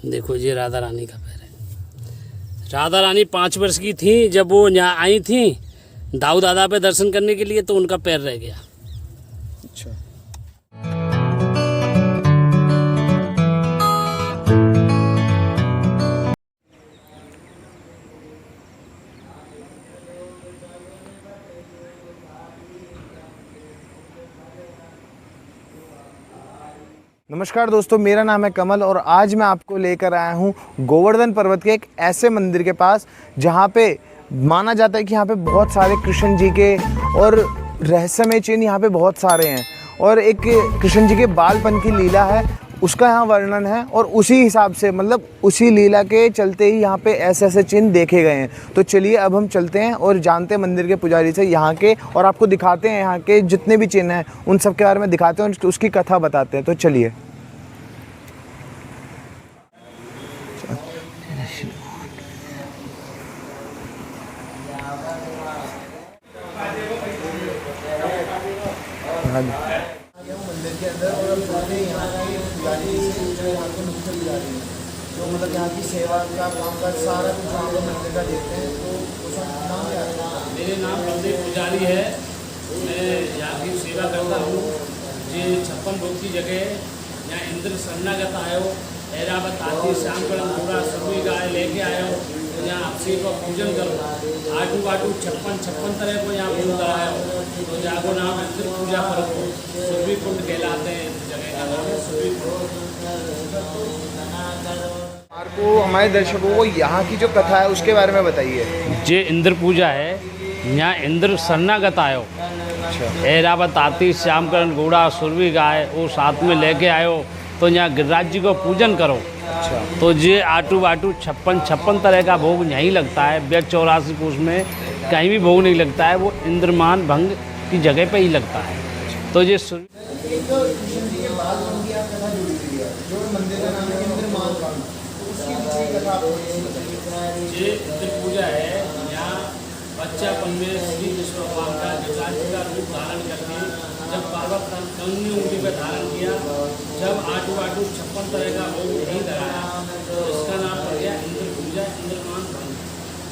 देखो ये राधा रानी का पैर है। राधा रानी 5 वर्ष की थी जब वो यहाँ आई थी दाऊ दादा पे दर्शन करने के लिए, तो उनका पैर रह गया। अच्छा। नमस्कार दोस्तों, मेरा नाम है कमल और आज मैं आपको लेकर आया हूँ गोवर्धन पर्वत के एक ऐसे मंदिर के पास जहाँ पे माना जाता है कि यहाँ पे बहुत सारे कृष्ण जी के और रहस्यमय चिन्ह यहाँ पे बहुत सारे हैं और एक कृष्ण जी के बालपन की लीला है उसका यहाँ वर्णन है और उसी हिसाब से मतलब उसी लीला के चलते ही यहाँ पे ऐसे ऐसे चिन्ह देखे गए हैं। तो चलिए अब हम चलते हैं और जानते हैं मंदिर के पुजारी से यहाँ के, और आपको दिखाते हैं यहाँ के जितने भी चिन्ह हैं उन सब के बारे में दिखाते हैं और उसकी कथा बताते हैं। तो चलिए। मंदिर के अंदर और अब जाते हैं यहाँ की पुजारी जो यहाँ के मुख्य पुजारी हैं, जो मतलब यहाँ की सेवा का काम का सारा कुछ यहाँ पर मंदिर का देखते हैं। तो उसका नाम क्या है? मेरे नाम बलदेव पुजारी है। मैं यहाँ की सेवा करता हूँ। ये 56 भोग की जगह है। यहाँ इंद्र शरणागत आयो, ऐरावत आती श्याम करण पूरा सभी गाय लेके आयो, तो यहाँ आपसे को पूजन करो। आटू बाटू 56 तरह को यहाँ पूजन करायो, तो जागो नाम इंद्र पूजा करो। सुरभि कुंड कहलाते हैं जगह का नाम है सुरभि कुंड। आपको हमारे दर्शकों को यहाँ की जो कथा है उसके बारे में बताइए। ये इंद्र पूजा है। यहाँ इंद्र शरणागत आयो, ऐरावत आती श्याम करण घोड़ा सुरभि गाय वो साथ में लेके आयो, तो यहाँ गिरिराज जी को पूजन करो। अच्छा। तो ये आटू बाटू 56 तरह का भोग यहीं लगता है। व्यक 84 कोष में कहीं भी भोग नहीं लगता है, वो इंद्रमान भंग की जगह पे ही लगता है। तो ये इंद्र पूजा है। यहाँ बच्चापन में श्री कृष्ण भगवान का गिरिराज जी का रूप धारण करके जब पर्वत कंगनी ऊँटी पर धारण किया, जब आटू बाटू 56 तरह का भोग नहीं धराया, तो इसका नाम पड़ गया इंद्र पूजा, इंद्रमान भंग।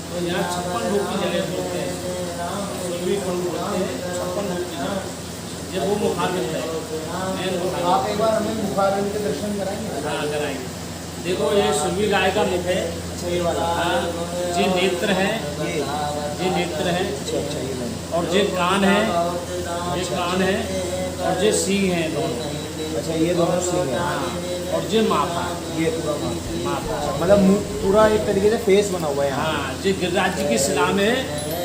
तो यहाँ 56 भोग की जगह बोलते हैं, सुरभि कुंड बोलते हैं 56 भोग की जगह। ये वो मुखारबिंद है। आप एक बार हमें मुखारबिंद के दर्शन कराएंगे? हाँ कराएंगे। देखो ये सुरभि गाय का मुख है। ये वाला। ये नेत्र है, ये नेत्र है, और ये कान है, ये कान है, और ये सींग है दोनों। अच्छा, ये दोनों सींग हैं। और ये माथा, ये पूरा माथा मतलब मुंह पूरा एक तरीके से फेस बना हुआ है यहाँ। हाँ, ये गिरिराज जी की शिला में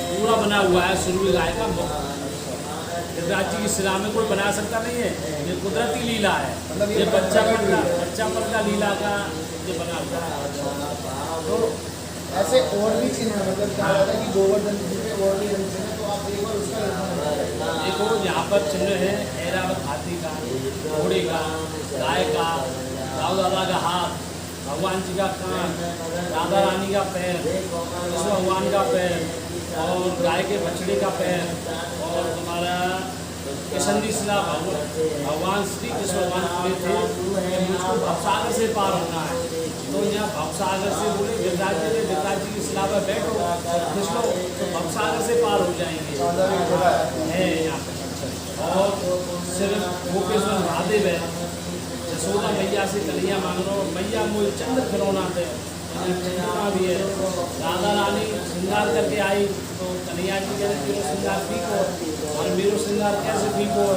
पूरा बना हुआ है सुरभि गाय का मुख। गिरिराज जी की शिला में कोई बना सकता नहीं है, ये कुदरती लीला है। मतलब ये बच्चापन का लीला का ये बना हुआ है। तो ऐसे और भी चिन्ह है, मतलब कहा जाता है कि गोवर्धन जी में और भी चिन्ह है, तो आप एक बार उसका देखो यहाँ पर चिन्ह है ऐरावत हाथी का, घोड़े का, गाय का, दाऊ दादा का हाथ, भगवान जी का कान, राधा रानी का पैर, कृष्ण भगवान का पैर, और गाय के बछड़े का पैर, और तुम्हारा किशनदी शिला भगवान श्री कृष्ण भगवान बोले थे कि मुझको भवसागर से पार होना है। तो यहाँ भवसागर से बोले गिरिराज जी की शिला पर बैठो कृष्ण, तो भवसागर से पार हो जाएंगे है यहाँ पे। और सिर्फ गोपेश्वर महादेव है, यशोदा मैया से कन्हैया मांग लो, मैया मुझे चंद्र खिलौना दे, चंद्रमा भी है। राधा रानी श्रृंगार करके आई, तो कन्हैया जी कह रहे मेरो श्रृंगार ठीक हो, और मेरो श्रृंगार कैसे ठीक हो,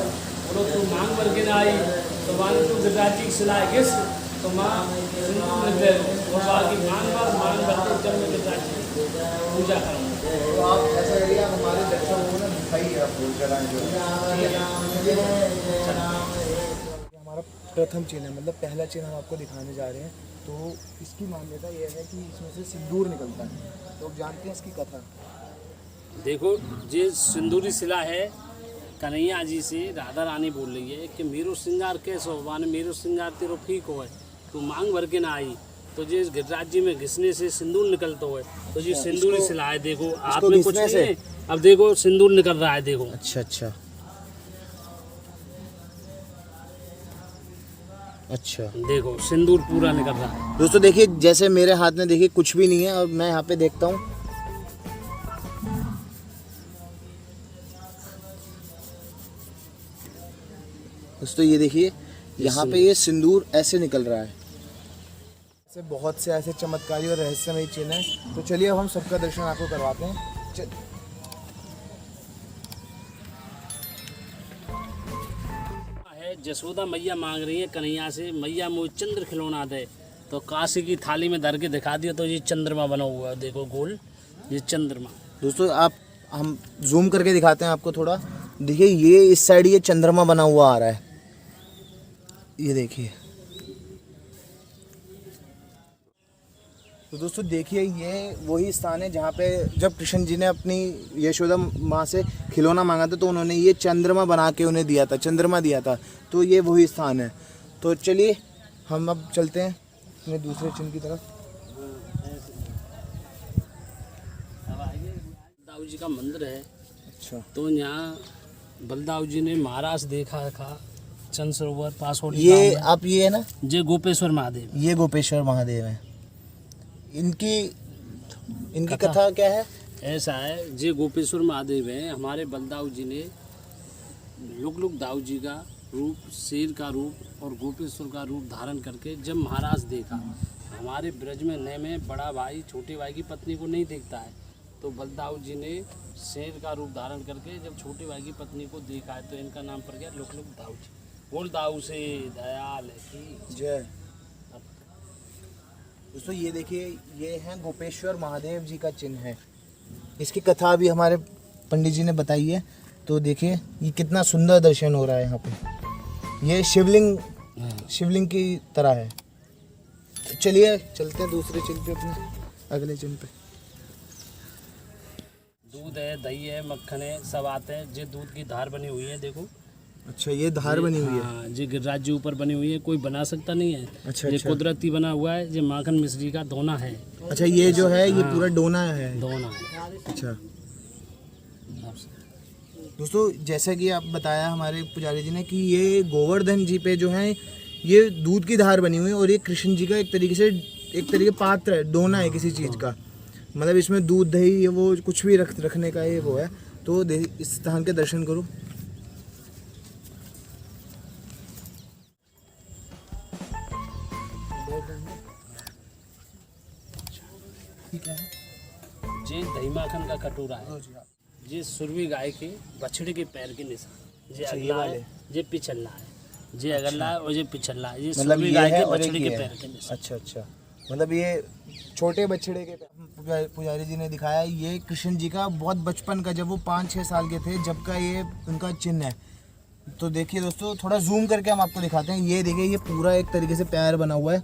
बोलो तू मांग भर के ना आई, तो मान तू गिरिराज जी खिलाए किस, तो माँ सिंदूर दे, और बाकी मांग भर के जब मैं गिरिराज जी पूजा करूँगा। तो आप ऐसा करिए, आप हमारे दर्शकों को ना दिखाइए आप जगह जो हमारा प्रथम चिन्ह है, मतलब पहला चिन्ह हम आपको दिखाने जा रहे हैं। तो इसकी मान्यता यह है कि इसमें से सिंदूर निकलता है, तो आप जानते हैं इसकी कथा। देखो ये सिंदूरी शिला है, कन्हैया जी से राधा रानी बोल रही है कि मेरो श्रृंगार कैसे हो, माने मेरो श्रृंगार तेरो ठीक हो है, तू मांग भर के ना आई, तो ये गिरिराज जी में घिसने से सिंदूर निकलता है। तो ये सिंदूरी शिला है। देखो हाथ में कुछ नहीं है, अब देखो सिंदूर निकल रहा है, देखो। अच्छा अच्छा। अच्छा देखो सिंदूर पूरा निकल रहा है। दोस्तों देखिए, जैसे मेरे हाथ में देखिए कुछ भी नहीं है और मैं यहाँ पे देखता हूँ। दोस्तों ये देखिए, यहाँ पे ये सिंदूर ऐसे निकल रहा है। ऐसे बहुत से ऐसे चमत्कारी और रहस्यमय चिन्ह हैं। तो चलिए अब हम सबका दर्शन आपको करवाते हैं। जसोदा मैया मांग रही है कन्हैया से, मैया मुझे चंद्र खिलौना दे। तो काशी की थाली में धर के दिखा दिया, तो ये चंद्रमा बना हुआ है, देखो गोल, ये चंद्रमा। दोस्तों हम जूम करके दिखाते हैं आपको थोड़ा। देखिए ये इस साइड ये चंद्रमा बना हुआ आ रहा है, ये देखिए। तो दोस्तों देखिए, ये वही स्थान है जहाँ पे जब कृष्ण जी ने अपनी यशोदा माँ से खिलौना मांगा था, तो उन्होंने ये चंद्रमा बना के उन्हें दिया था, चंद्रमा दिया था। तो ये वही स्थान है। तो चलिए हम अब चलते हैं अपने दूसरे चिन्ह की तरफ। बलदाऊ जी का मंदिर है। अच्छा। तो यहाँ बलदाऊ जी ने महाराज देखा था चंद्र सरोवर पास। ये आप ये है ना, ये गोपेश्वर महादेव, ये गोपेश्वर महादेव है। इनकी कथा क्या है? ऐसा है, जे गोपेश्वर महादेव है। हमारे बलदाऊ जी ने लुक दाऊ जी का रूप, शेर का रूप और गोपेश्वर का रूप धारण करके जब महाराज देखा, हमारे ब्रज में नए में बड़ा भाई छोटे भाई की पत्नी को नहीं देखता है, तो बलदाऊ जी ने शेर का रूप धारण करके जब छोटे भाई की पत्नी को देखा है, तो इनका नाम पड़ गया लुक दाऊ जी। बोल दाऊ से दयाल की जय। दोस्तों ये देखिए, ये है गोपेश्वर महादेव जी का चिन्ह है। इसकी कथा भी हमारे पंडित जी ने बताई है। तो देखिए ये कितना सुंदर दर्शन हो रहा है यहाँ पे। ये शिवलिंग की तरह है। तो चलिए चलते हैं दूसरे चिन्ह पे, अपने अगले चिन्ह पे। दूध है, दही है, मक्खन है, सब आते हैं। ये दूध की धार बनी हुई है, देखो। अच्छा, ये धार बनी हुई है। हाँ, ये गिरिराज जी ऊपर बनी हुई है, कोई बना सकता नहीं है। अच्छा, ये अच्छा। कुदरती बना हुआ है। ये माखन मिश्री का दोना है। अच्छा, ये जो है ये पूरा डोना है। दोना है। अच्छा दोस्तों, जैसा कि आप बताया हमारे पुजारी जी ने कि ये गोवर्धन जी पे जो है ये दूध की धार बनी हुई है, और ये कृष्ण जी का एक तरीके पात्र है, डोना है किसी चीज़ का। मतलब इसमें दूध दही ये वो कुछ भी रखने का ये वो है। तो इस स्थान के दर्शन करो। ठीक है। ये दही माखन का कटोरा है। ये सुरवी गाय के बछड़े के पैर के निशान। ये अगला है, ये पिछला है, ये अगला है और ये पिछला है। ये सुरवी गाय के बछड़े के पैर के निशान। अच्छा अच्छा, मतलब ये छोटे बछड़े के पुजारी जी ने दिखाया। ये कृष्ण जी का बहुत बचपन का, जब वो 5-6 साल के थे, जब का ये उनका चिन्ह है। तो देखिए दोस्तों, थोड़ा जूम करके हम आपको दिखाते हैं। ये देखिए, ये पूरा एक तरीके से पैर बना हुआ है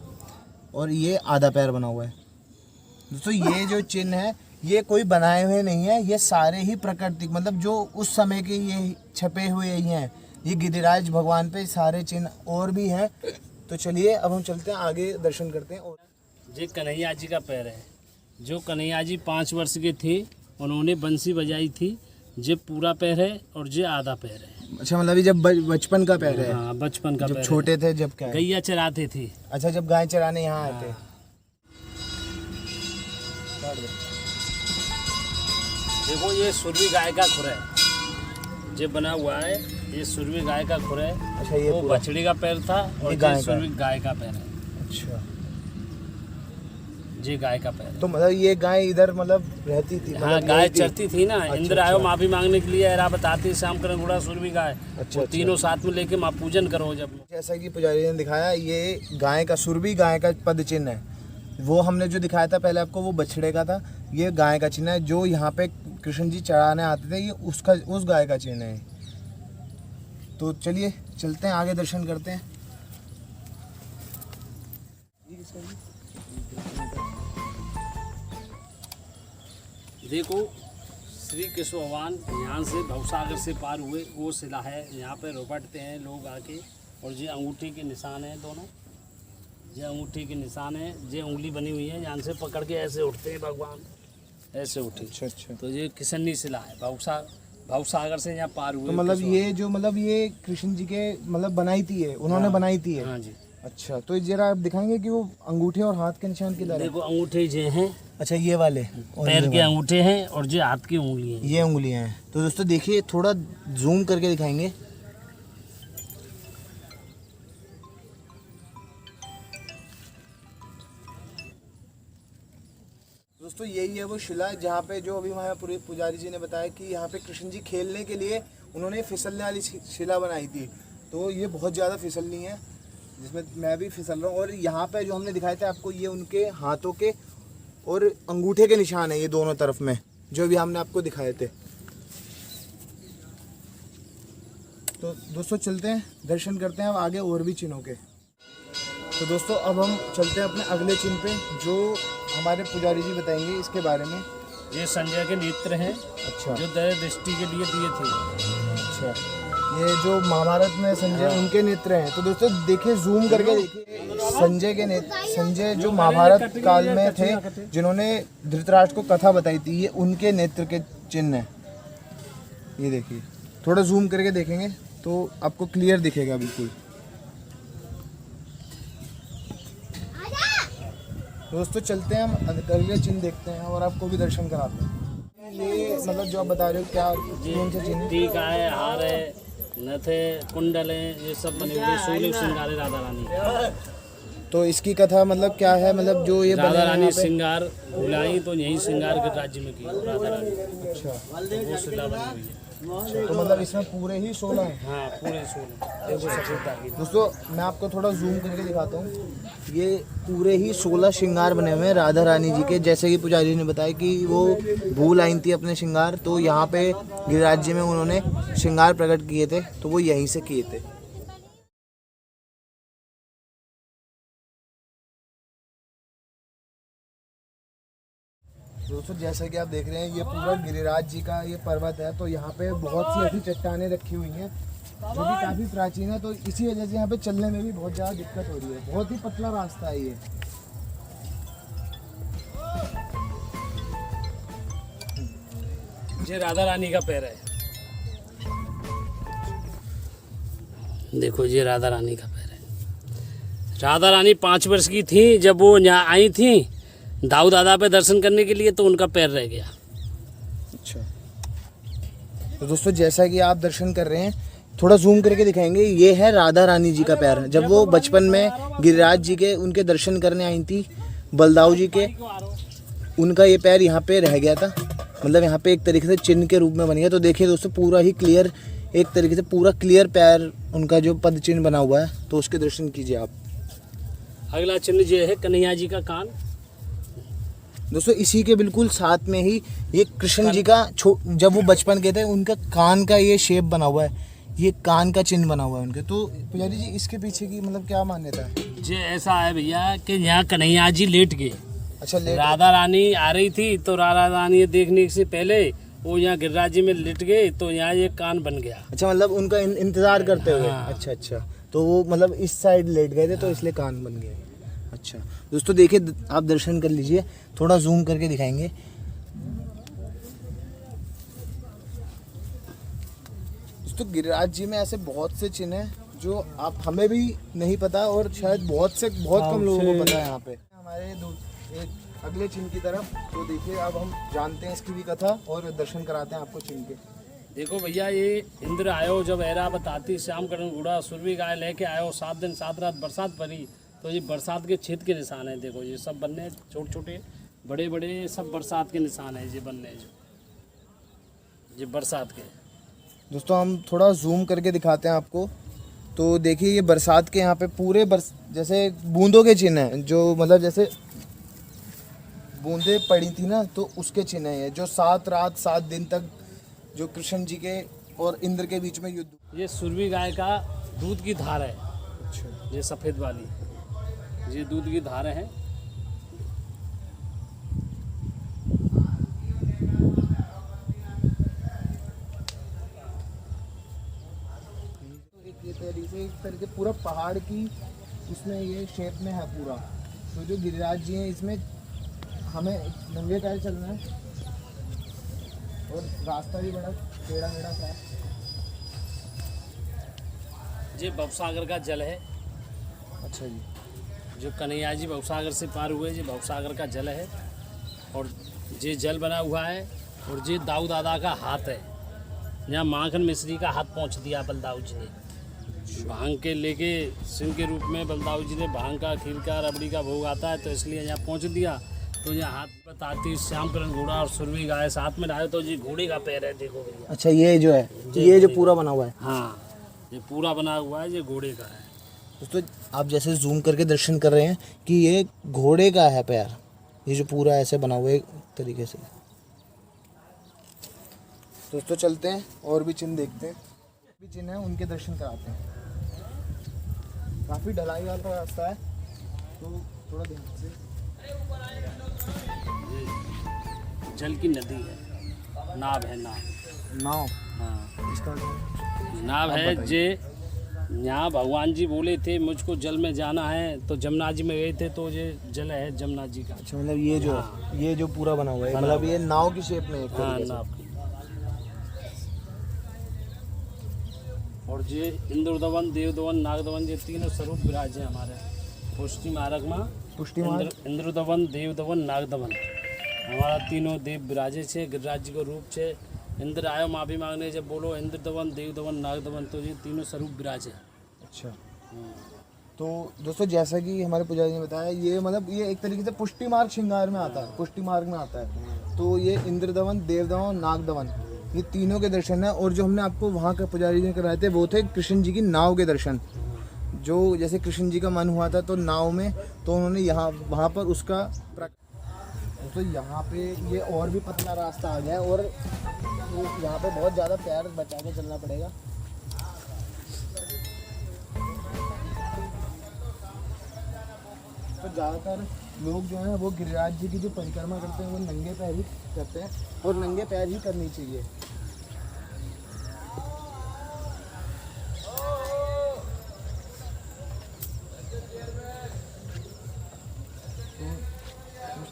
और ये आधा पैर बना हुआ है। दोस्तों ये जो चिन्ह है ये कोई बनाए हुए नहीं है, ये सारे ही प्राकृतिक, मतलब जो उस समय के ये छपे हुए ही हैं। ये गिरिराज भगवान पे सारे चिन्ह और भी हैं। तो चलिए अब हम चलते हैं आगे, दर्शन करते हैं। और ये कन्हैया जी का पैर है। जो कन्हैया जी 5 वर्ष के थे, उन्होंने बंसी बजाई थी। ये पूरा पैर है और ये आधा पैर है। अच्छा, मतलब ये जब बचपन का पैर है। हाँ, बचपन का जब पैर छोटे थे, जब क्या है? गैया चराते थे। अच्छा, जब गाय चराने यहाँ आए थे। देखो ये सुरवी गाय का खुर है, ये बना हुआ है। ये सुरवी गाय का खुर है। अच्छा, ये वो बछड़ी का पैर था और ये सुरवी गाय का पैर है। अच्छा, ये गाय का पैर है। तो मतलब ये गाय इधर मतलब रहती थी? हाँ, गाय चरती थी ना। इंद्र आयो माफी मांगने के लिए, एरा बताती श्याम करण सुरवी गाय। अच्छा, तीनों साथ में लेके माँ पूजन करो। जब जैसा कि पुजारी ने दिखाया, ये गाय का, सुरवी गाय का पद चिन्ह है। वो हमने जो दिखाया था पहले आपको, वो बछड़े का था। ये गाय का चिन्ह है। जो यहाँ पे कृष्ण जी चढ़ाने आते थे, ये उस गाय का चिन्ह है। तो चलिए चलते हैं आगे, दर्शन करते हैं। देखो श्री कृष्ण भगवान यहाँ से भवसागर से पार हुए, वो शिला है। यहाँ पे रोपटते हैं लोग आके। और ये अंगूठी के निशान है दोनों। ये अंगूठी के निशान है। ये उंगली बनी हुई है, यहाँ से पकड़ के ऐसे उठते हैं भगवान, ऐसे उठे। अच्छा अच्छा। तो ये किसनी शिला है, भवसागर से यहाँ पार हुए। तो मतलब ये जो, मतलब ये कृष्ण जी के मतलब बनाई थी, है उन्होंने बनाई थी है। हाँ जी। अच्छा, तो जरा आप दिखाएंगे कि वो अंगूठे और हाथ के निशान किधर है? देखो अंगूठे जे हैं, अच्छा ये वाले और पैर ये के अंगूठे हैं और जो हाथ की उंगली हैं। ये उंगलियां हैं। तो दोस्तों देखिए, थोड़ा जूम करके दिखाएंगे। दोस्तों यही है वो शिला जहाँ पे जो अभी हमारे पूरे पुजारी जी ने बताया कि यहाँ पे कृष्ण जी खेलने के लिए उन्होंने फिसलने वाली शिला बनाई थी। तो ये बहुत ज़्यादा फिसलनी है, जिसमें मैं भी फिसल रहा हूँ। और यहाँ पे जो हमने दिखाए थे आपको, ये उनके हाथों के और अंगूठे के निशान है, ये दोनों तरफ में जो भी हमने आपको दिखाए थे। तो दोस्तों चलते हैं, दर्शन करते हैं अब आगे और भी चिन्हों के। तो दोस्तों अब हम चलते हैं अपने अगले चिन्ह पे, जो हमारे पुजारी जी बताएंगे इसके बारे में। ये संजय के नेत्र हैं। अच्छा, जो दया दृष्टि के लिए दिए थे। अच्छा, ये जो महाभारत में संजय उनके नेत्र हैं। तो दोस्तों देखिए, जूम करके देखिए, संजय के नेत्र, संजय जो महाभारत काल में थे, जिन्होंने धृतराष्ट्र को कथा बताई थी, ये उनके नेत्र के चिन्ह हैं। ये देखिए, थोड़ा जूम करके देखेंगे तो आपको क्लियर दिखेगा बिल्कुल। दोस्तों चलते हैं, हम अगले चिन्ह देखते हैं और आपको भी दर्शन कराते हैं। ये मतलब जो आप बता रहे हो, क्या कौन से चिन्ह? टीका है, हार है, नथ है, कुंडल है, ये सब बने हुए 16 श्रृंगार है राधा रानी। तो इसकी कथा मतलब क्या है? मतलब जो ये राधा रानी श्रृंगार बुलाई तो यही श्रृंगार के राज्य में की राधा रानी। अच्छा, वो शिला बनी हुई है। तो मतलब इसमें पूरे ही 16 हैं? हाँ पूरे 16। देखो सफेद धागे। दोस्तों मैं आपको थोड़ा जूम करके दिखाता हूँ। ये पूरे ही 16 श्रृंगार बने हुए हैं राधा रानी जी के। जैसे कि पुजारी ने बताया कि वो भूल आई थी अपने श्रृंगार, तो यहाँ पे गिरिराज जी में उन्होंने श्रृंगार प्रकट किए थे, तो वो यहीं से किए थे। दोस्तों जैसा कि आप देख रहे हैं, ये पूरा गिरिराज जी का ये पर्वत है। तो यहाँ पे बहुत सी ऐसी चट्टानें रखी हुई हैं जो कि काफ़ी प्राचीन है। तो इसी वजह से यहाँ पे चलने में भी बहुत ज़्यादा दिक्कत हो रही है। बहुत ही पतला रास्ता है ये। ये राधा रानी का पैर है। देखो ये राधा रानी का पैर है। राधा रानी 5 वर्ष की थी जब वो यहाँ आई थी दाऊ दादा पे दर्शन करने के लिए, तो उनका पैर रह गया। अच्छा, तो दोस्तों जैसा कि आप दर्शन कर रहे हैं, थोड़ा जूम करके दिखाएंगे। ये है राधा रानी जी का पैर। जब वो बचपन में गिरिराज जी के उनके दर्शन करने आई थी, बलदाऊ जी के, उनका ये पैर यहाँ पे रह गया था। मतलब यहाँ पे एक तरीके से चिन्ह के रूप में बन गया। तो देखिए दोस्तों, पूरा ही क्लियर, एक तरीके से पूरा क्लियर पैर उनका जो पद चिन्ह बना हुआ है, तो उसके दर्शन कीजिए आप। अगला चिन्ह जो है कन्हैया जी का कान। दोस्तों इसी के बिल्कुल साथ में ही ये कृष्ण जी का जब वो बचपन के थे, उनका कान का ये शेप बना हुआ है, ये कान का चिन्ह बना हुआ है उनके। तो पुजारी जी इसके पीछे की मतलब क्या मान्यता है? ये ऐसा है भैया कि यहाँ कन्हैया जी लेट गए। अच्छा, राधा रानी आ रही थी तो राधा रानी देखने से पहले वो यहाँ गिरिराज जी में लेट गए, तो यहाँ ये कान बन गया। अच्छा, मतलब उनका इंतजार करते हुए। हाँ। अच्छा अच्छा, तो वो मतलब इस साइड लेट गए थे, तो इसलिए कान बन गए। अच्छा दोस्तों देखिए, आप दर्शन कर लीजिए, थोड़ा जूम करके दिखाएंगे। दोस्तों गिरिराज जी में ऐसे बहुत से चिन्ह हैं जो आप हमें भी नहीं पता, और शायद बहुत कम लोगों को पता है। यहाँ पे हमारे एक अगले चिन्ह की तरफ, तो देखिए अब हम जानते हैं इसकी भी कथा और दर्शन कराते हैं आपको चिन्ह के। देखो भैया, ये इंद्र आयो जब ऐरावत आती, श्याम करण उड़ा, सुरभि गाय लेके आयो, 7 दिन 7 रात बरसात पड़ी। तो ये बरसात के क्षेत्र के निशान है। देखो ये सब बनने, छोटे छोटे बड़े बड़े सब बरसात के निशान है। ये बनने जो ये बरसात के। दोस्तों हम थोड़ा जूम करके दिखाते हैं आपको। तो देखिए, ये बरसात के यहाँ पे पूरे जैसे बूंदों के चिन्ह हैं, जो मतलब जैसे बूंदें पड़ी थी ना, तो उसके चिन्ह हैं जो 7 रात 7 दिन तक जो कृष्ण जी के और इंद्र के बीच में युद्ध। ये सुरभि गाय का दूध की धार है। अच्छा, ये सफ़ेद वाली, ये दूध की धार है। एक तरीके पूरा पहाड़ की उसमें ये शेप में है पूरा। तो जो गिरिराज जी हैं, इसमें हमें नंगे पैर चलना है और रास्ता भी बड़ा टेढ़ा मेढ़ा सा है। ये भवसागर का जल है। अच्छा जी। जो कन्हैया जी भवसागर से पार हुए, ये भवसागर का जल है और ये जल बना हुआ है और ये दाऊ दादा का हाथ है। यहाँ माखन मिश्री का हाथ पहुँच दिया बलदाऊ जी ने। भांग के लेके सिंह के रूप में बलदाऊ जी ने भांग का, खीर का, रबड़ी का भोग आता है, तो इसलिए यहाँ पहुँच दिया। तो यहाँ हाथ बताती श्यामकरण घोड़ा और सुरवी गाय साथ में डाले, तो ये घोड़े का पैर है, देखो भैया। अच्छा, ये जो है, ये जो पूरा बना हुआ है, हाँ ये पूरा बना हुआ है, ये घोड़े का है। दोस्तों आप जैसे जूम करके दर्शन कर रहे हैं कि ये घोड़े का है पैर, ये जो पूरा ऐसे बना हुआ है एक तरीके से। दोस्तों चलते हैं और भी चिन्ह देखते हैं, भी चिन्ह है उनके दर्शन कराते हैं। काफ़ी ढलाई वाला रास्ता है, तो थोड़ा ध्यान से। जल की नदी है, नाव है, नाव, हाँ इसका नाव है। जे यहाँ भगवान जी बोले थे मुझको जल में जाना है, तो जमुना जी में गए थे, तो ये जल है जमुना जी का। अच्छा, मतलब ये जो हाँ। ये जो पूरा बना हुआ है, मतलब ये नाव की शेप में एक हाँ तरीके से। नाव की। और ये इंद्रदवन, देवदवन, नागदवन, ये तीनों स्वरूप विराज हैं हमारे पुष्टि मार्ग में। पुष्टि मार्ग, इंद्रदवन, देवदवन, नागदवन, हमारा तीनों देव विराजे छे गिरिराज जी को रूप छे। इंद्र आयो माफी मांगने, जब बोलो इंद्रदवन, देवदवन, नागदवन, तो ये तीनों स्वरूप विराज है। अच्छा। तो दोस्तों जैसा कि हमारे पुजारी ने बताया, ये मतलब ये एक तरीके से पुष्टि मार्ग श्रृंगार में आता है, पुष्टि मार्ग में आता है। तो ये इंद्रदवन, देवदवन, नागदवन, ये तीनों के दर्शन है। और जो हमने आपको वहाँ के पुजारी ने कराए थे वो थे कृष्ण जी की नाव के दर्शन। जो जैसे कृष्ण जी का मन हुआ था तो नाव में, तो उन्होंने यहाँ वहाँ पर उसका तो यहाँ पे ये और भी पतला रास्ता आ गया है, और तो यहाँ पे बहुत ज़्यादा पैर बचा के चलना पड़ेगा। तो ज़्यादातर लोग जो हैं वो गिरिराज जी की जो परिक्रमा करते हैं वो नंगे पैर ही करते हैं, और नंगे पैर ही करनी चाहिए।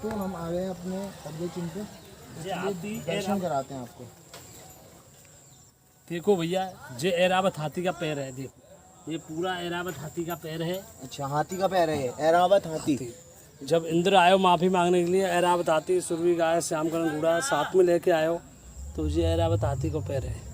तो हम आ गए अपने अगले चिन्ह पे, दर्शन कराते हैं आपको। देखो भैया, ये ऐरावत हाथी का पैर है, देखो ये पूरा ऐरावत हाथी का पैर है। अच्छा, हाथी का पैर है ये, ऐरावत हाथी। जब इंद्र आयो माफी मांगने के लिए, ऐरावत हाथी, सुरवी गाय, श्यामकरण घोड़ा साथ में लेके आयो, तो ये ऐरावत हाथी का पैर है।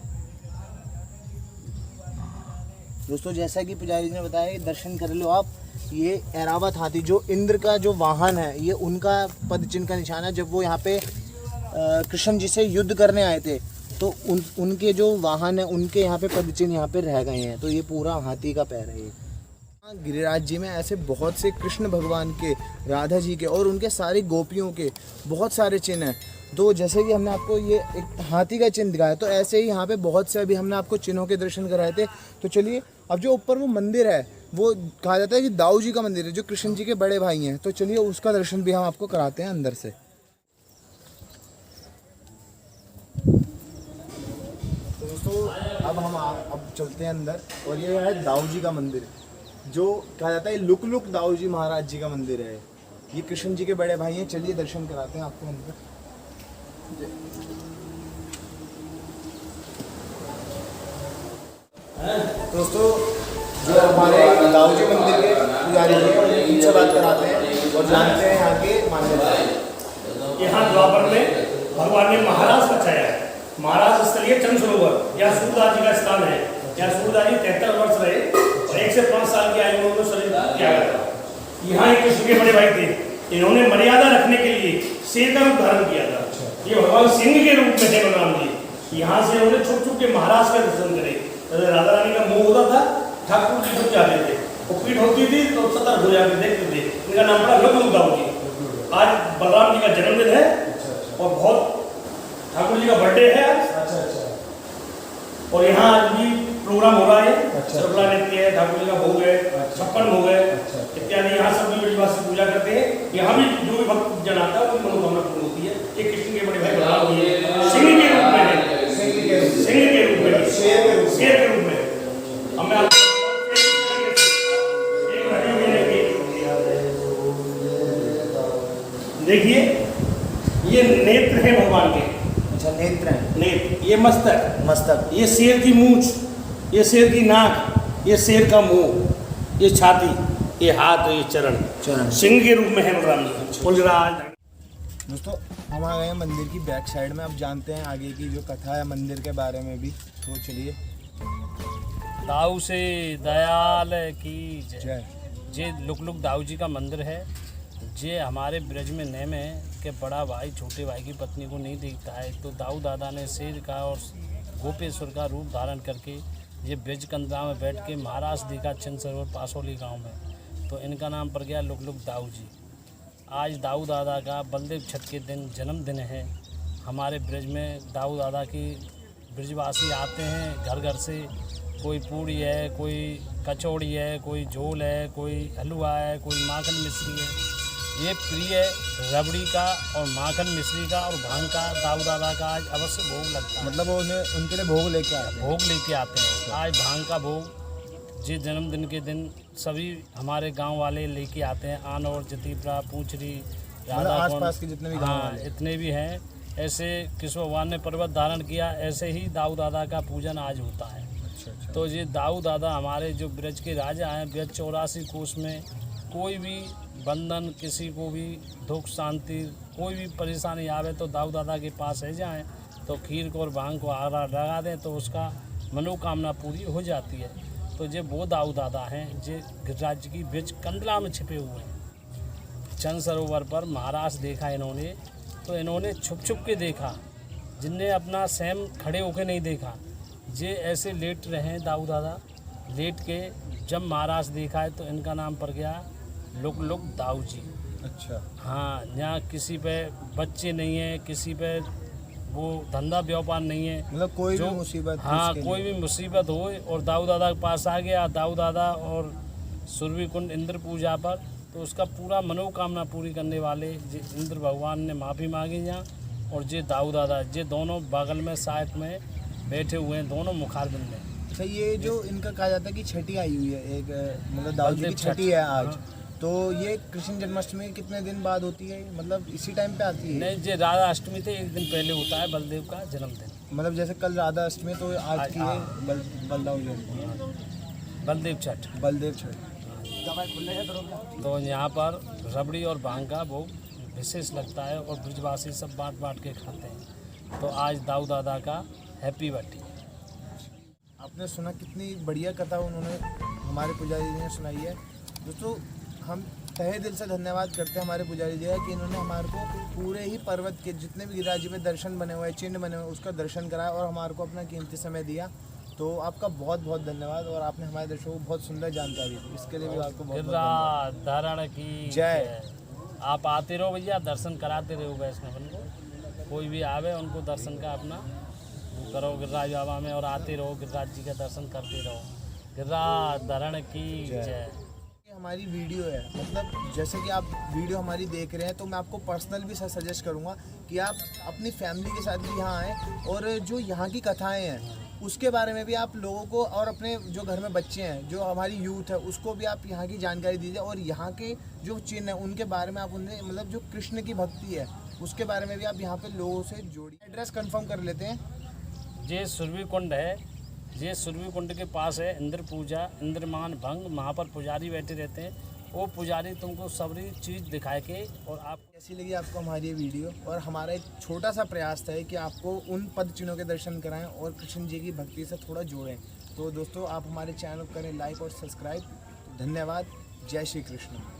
दोस्तों जैसा कि पुजारी ने बताया, दर्शन कर लो आप। ये ऐरावत हाथी जो इंद्र का जो वाहन है, ये उनका पद चिन्ह का निशान है। जब वो यहाँ पे कृष्ण जी से युद्ध करने आए थे, तो उनके जो वाहन है उनके यहाँ पे पद चिन्ह यहाँ पे रह गए हैं। तो ये पूरा हाथी का पैर है ये। गिरिराज जी में ऐसे बहुत से कृष्ण भगवान के, राधा जी के और उनके सारी गोपियों के बहुत सारे चिन्ह हैं। तो जैसे कि हमने आपको ये एक हाथी का चिन्ह दिखाया, तो ऐसे ही यहाँ पे बहुत से अभी हमने आपको चिन्हों के दर्शन कराए थे। तो चलिए, अब जो ऊपर वो मंदिर है, वो कहा जाता है कि दाऊ जी का मंदिर है, जो कृष्ण जी के बड़े भाई हैं। तो चलिए उसका दर्शन भी हम आपको कराते हैं अंदर से। तो दोस्तों अब चलते हैं अंदर, और ये है दाऊ जी का मंदिर, जो कहा जाता है लुक लुक दाऊ जी महाराज जी का मंदिर है। ये कृष्ण जी के बड़े भाई हैं। चलिए दर्शन कराते हैं आपको अंदर। दोस्तों जो हमारे दाऊ जी मंदिर के पुजारी हैं, इनसे बात कराते हैं और जानते हैं यहाँ के मान्यता। यहाँ द्वापर में भगवान ने महाराज बचाया है। महाराज स्थलीय चंद्र सरोवर, यहाँ सूरदास जी का स्थान है। यहाँ सूरदास जी 73 वर्ष रहे और 1 से 5 साल की आयु में उन्होंने शरीर किया गया था। यहाँ एक कृष्ण के बड़े भाई थे, इन्होंने मर्यादा रखने के लिए शेर का रूप धारण किया था। ये भगवान सिंह के रूप में थे बलराम जी। यहाँ से उन्होंने छुप छुप के महाराज का दर्शन करे। राधा रानी का मोह होता था, ठाकुर जी छुप जाते थे, वो पीठ होती थी तो सतर्क हो जाते देखते थे। इनका नाम पड़ा लुक दाऊ जी। आज बलराम जी का जन्मदिन है और बहुत ठाकुर जी का बर्थडे है आज। और यहाँ आज भी प्रोग्राम हो रहा है। सरला नृत्य है, ठाकुर जी का भोग है, 56 भोग है इत्यादि। यहाँ सब भी विश्वास से पूजा करते हैं। यहाँ भी जो भी भक्त जन आता है उनकी मनोकामना पूर्ण होती है। ये कृष्ण के बड़े भाई बलराम जी सिंह के रूप में है, सिंह के रूप में, शेर के रूप में। अब मैं देखिए, ये नेत्र है भगवान के। अच्छा, नेत्र हैं। नेत्र, ये मस्तक, मस्तक, ये शेर की मूंछ, ये शेर की नाक, ये शेर का मुंह, ये छाती, ये हाथ ये चरण चरण। सिंह के रूप में है बलराम जी। कुलराज दोस्तों हम आ गए हैं मंदिर की बैक साइड में। अब जानते हैं आगे की जो कथा है मंदिर के बारे में भी, तो चलिए। दाऊ से दयाल की जय। जय। जे लुक दाऊ जी का मंदिर है। जे हमारे ब्रज में नेम है कि बड़ा भाई छोटे भाई की पत्नी को नहीं देखता है, तो दाऊ दादा ने शेर का और गोपेश्वर का रूप धारण करके ये ब्रज कंदरा में बैठ के महाराज देखा चंद सरोवर पासोली गांव में, तो इनका नाम पड़ गया लुक दाऊ जी। आज दाऊ दादा का बलदेव छठ के दिन जन्मदिन है। हमारे ब्रज में दाऊ दादा की ब्रजवासी आते हैं घर घर से, कोई पूड़ी है, कोई कचौड़ी है, कोई झोल है, कोई हलवा है, कोई माखन मिश्री है। ये प्रिय रबड़ी का और माखन मिश्री का और भांग का दाऊ दादा का आज अवश्य भोग लगता है। मतलब उन्हें उनके लिए भोग लेके आए हैं। भोग लेके आते हैं। आज भांग का भोग जी जन्मदिन के दिन सभी हमारे गांव वाले लेके आते हैं। आन और जतीपरा, पूंछरी, मतलब आसपास के जितने भी गांव हाँ वाले। इतने भी हैं। ऐसे कृष्ण भगवान ने पर्वत धारण किया, ऐसे ही दाऊ दादा का पूजन आज होता है। अच्छा। तो ये दाऊ दादा हमारे जो ब्रज के राजा हैं, ब्रज 84 कोष में कोई भी बंधन, किसी को भी दुख शांति, कोई भी परेशानी आवे तो दाऊ दादा के पास है जाएं, तो खीर को और भांग को आरा लगा दें तो उसका मनोकामना पूरी हो जाती है। तो ये वो दाऊ दादा हैं जो गिरिराज की ब्रज कंडला में छिपे हुए हैं। चंद सरोवर पर महाराज देखा इन्होंने, तो इन्होंने छुप छुप के देखा, जिनने अपना स्वयं खड़े होकर नहीं देखा। जे ऐसे लेट रहे हैं दाऊ दादा, लेट के जब महाराज देखा है तो इनका नाम पड़ गया लुक दाऊ जी। अच्छा। हाँ, यहाँ किसी पे बच्चे नहीं है, किसी पे वो धंधा व्यापार नहीं है, मतलब कोई जो भी मुसीबत हाँ उसके कोई लिए। भी मुसीबत हो और दाऊ दादा के पास आ गया, दाऊ दादा और सुरभि कुंड इंद्र पूजा पर, तो उसका पूरा मनोकामना पूरी करने वाले जे इंद्र भगवान ने माफ़ी मांगी यहाँ। और जे दाऊ दादा जे दोनों बगल में साथ में बैठे हुए हैं, दोनों मुखारबिंद में। अच्छा, ये जो इनका कहा जाता है कि छठी आई हुई है एक, मतलब दाऊ जी की बलदेव छठ। छठी है आज, हाँ। तो ये कृष्ण जन्माष्टमी कितने दिन बाद होती है? मतलब इसी टाइम पे आती है? नहीं, जे राधा अष्टमी थे एक दिन पहले होता है बलदेव का जन्मदिन। मतलब जैसे कल राधा अष्टमी तो आज की है हाँ। बलदाऊ जयंती, बलदेव छठ। बलदेव छठ। तो यहाँ पर रबड़ी और भांग का भोग विशेष लगता है और ब्रजवासी सब बांट बांट के खाते हैं। तो आज दाऊ दादा का हैप्पी बर्थडे। आपने सुना कितनी बढ़िया कथा उन्होंने हमारे पुजारी जी ने सुनाई है। दोस्तों हम तहे दिल से धन्यवाद करते हैं हमारे पुजारी जी का कि इन्होंने हमारे को पूरे ही पर्वत के जितने भी गिरिराज जी में दर्शन बने हुए हैं, चिन्ह बने हुए हैं, उसका दर्शन कराया और हमारे को अपना कीमती समय दिया। तो आपका बहुत बहुत धन्यवाद और आपने हमारे दर्शकों को बहुत सुंदर जानकारी दी, इसके लिए भी आपको बहुत बहुत धन्यवाद। गिरिराज धारण की जय। आप आते रहो भैया, दर्शन कराते रहो वैष्णवन को। कोई भी आवे उनको दर्शन का अपना वो करो गिरिराज बाबा में, और आते रहो गिरिराज जी का दर्शन करते रहो। गिरिराज धारण की जय। हमारी वीडियो है, मतलब जैसे कि आप वीडियो हमारी देख रहे हैं, तो मैं आपको पर्सनल भी सजेस्ट करूंगा कि आप अपनी फैमिली के साथ भी यहाँ आएँ और जो यहाँ की कथाएं हैं उसके बारे में भी आप लोगों को, और अपने जो घर में बच्चे हैं, जो हमारी यूथ है, उसको भी आप यहाँ की जानकारी दीजिए। और यहाँ के जो चिन्ह हैं उनके बारे में आप उन्हें, मतलब जो कृष्ण की भक्ति है उसके बारे में भी आप यहाँ पे लोगों से जोड़िए। एड्रेस कंफर्म कर लेते हैं। ये सुरभि कुंड है, ये सुरभि कुंड के पास है इंद्र पूजा, इंद्रमान भंग, वहाँ पर पुजारी बैठे रहते हैं। वो पुजारी तुमको सारी चीज़ दिखाए के, और आप कैसी लगी आपको हमारी ये वीडियो, और हमारा एक छोटा सा प्रयास था कि आपको उन पद चिन्हों के दर्शन कराएं और कृष्ण जी की भक्ति से थोड़ा जोड़ें। तो दोस्तों आप हमारे चैनल को करें लाइक और सब्सक्राइब। धन्यवाद। जय श्री कृष्ण।